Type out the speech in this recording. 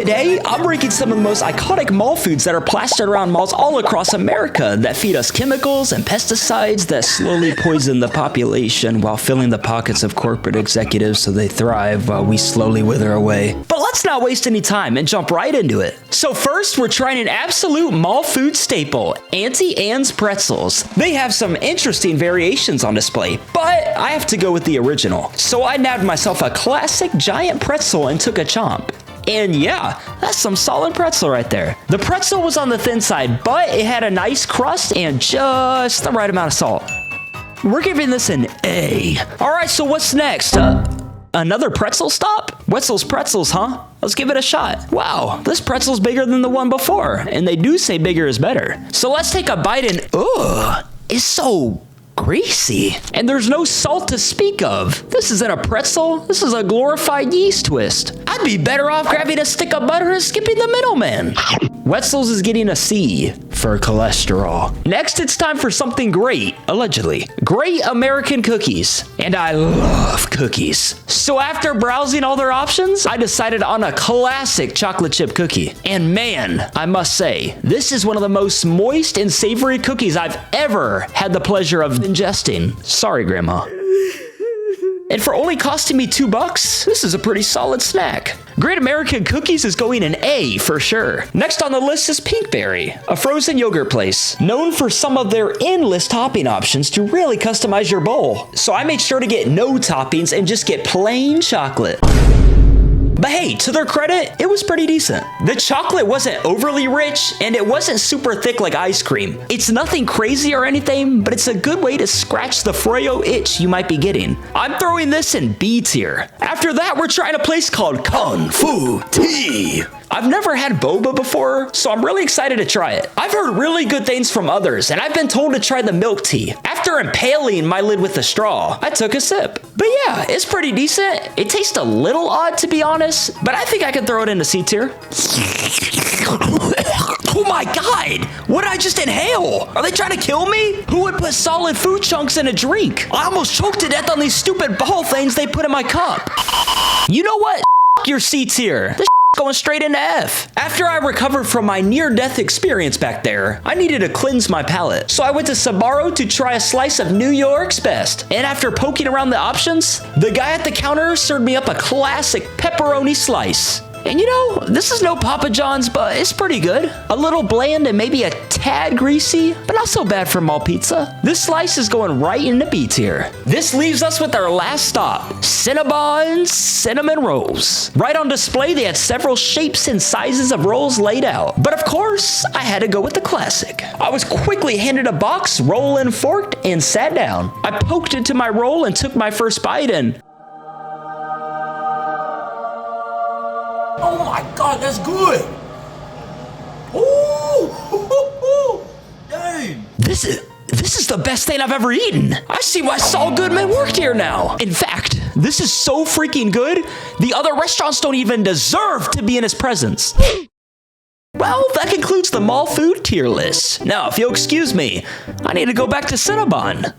Today, I'm ranking some of the most iconic mall foods that are plastered around malls all across America that feed us chemicals and pesticides that slowly poison the population while filling the pockets of corporate executives so they thrive while we slowly wither away. But let's not waste any time and jump right into it. So first, we're trying an absolute mall food staple, Auntie Anne's pretzels. They have some interesting variations on display, but I have to go with the original. So I nabbed myself a classic giant pretzel and took a chomp. And yeah, that's some solid pretzel right there. The pretzel was on the thin side, but it had a nice crust and just the right amount of salt. We're giving this an A. All right, so what's next? Another pretzel stop? Wetzel's Pretzels, huh? Let's give it a shot. Wow, this pretzel's bigger than the one before, and they do say bigger is better. So let's take a bite and ugh, it's so greasy. And there's no salt to speak of. This isn't a pretzel. This is a glorified yeast twist. I'd be better off grabbing a stick of butter and skipping the middleman. Wetzel's is getting a C for cholesterol. Next, it's time for something great, allegedly. Great American cookies. And I love cookies. So after browsing all their options, I decided on a classic chocolate chip cookie. And man, I must say, this is one of the most moist and savory cookies I've ever had the pleasure of ingesting. Sorry, Grandma. And for only costing me $2, this is a pretty solid snack. Great American Cookies is going an A for sure. Next on the list is Pinkberry, a frozen yogurt place, known for some of their endless topping options to really customize your bowl. So I made sure to get no toppings and just get plain chocolate. But hey, to their credit, it was pretty decent. The chocolate wasn't overly rich, and it wasn't super thick like ice cream. It's nothing crazy or anything, but it's a good way to scratch the Froyo itch you might be getting. I'm throwing this in B tier. After that, we're trying a place called Kung Fu Tea. I've never had boba before, so I'm really excited to try it. I've heard really good things from others, and I've been told to try the milk tea. After impaling my lid with a straw, I took a sip. But yeah, it's pretty decent. It tastes a little odd, to be honest, but I think I can throw it into C tier. Oh my God, what did I just inhale? Are they trying to kill me? Who would put solid food chunks in a drink? I almost choked to death on these stupid ball things they put in my cup. You know what? Your C tier. This going straight into F. After I recovered from my near-death experience back there, I needed to cleanse my palate. So I went to Sbarro to try a slice of New York's best. And after poking around the options, the guy at the counter served me up a classic pepperoni slice. And you know, this is no Papa John's, but it's pretty good. A little bland and maybe a tad greasy, but not so bad for mall pizza. This slice is going right into B tier. This leaves us with our last stop, Cinnabon Cinnamon Rolls. Right on display, they had several shapes and sizes of rolls laid out. But of course, I had to go with the classic. I was quickly handed a box, roll and forked, and sat down. I poked into my roll and took my first bite and oh my God, that's good. Ooh, dang. This is the best thing I've ever eaten. I see why Saul Goodman worked here now. In fact, this is so freaking good, the other restaurants don't even deserve to be in his presence. Well, that concludes the mall food tier list. Now, if you'll excuse me, I need to go back to Cinnabon.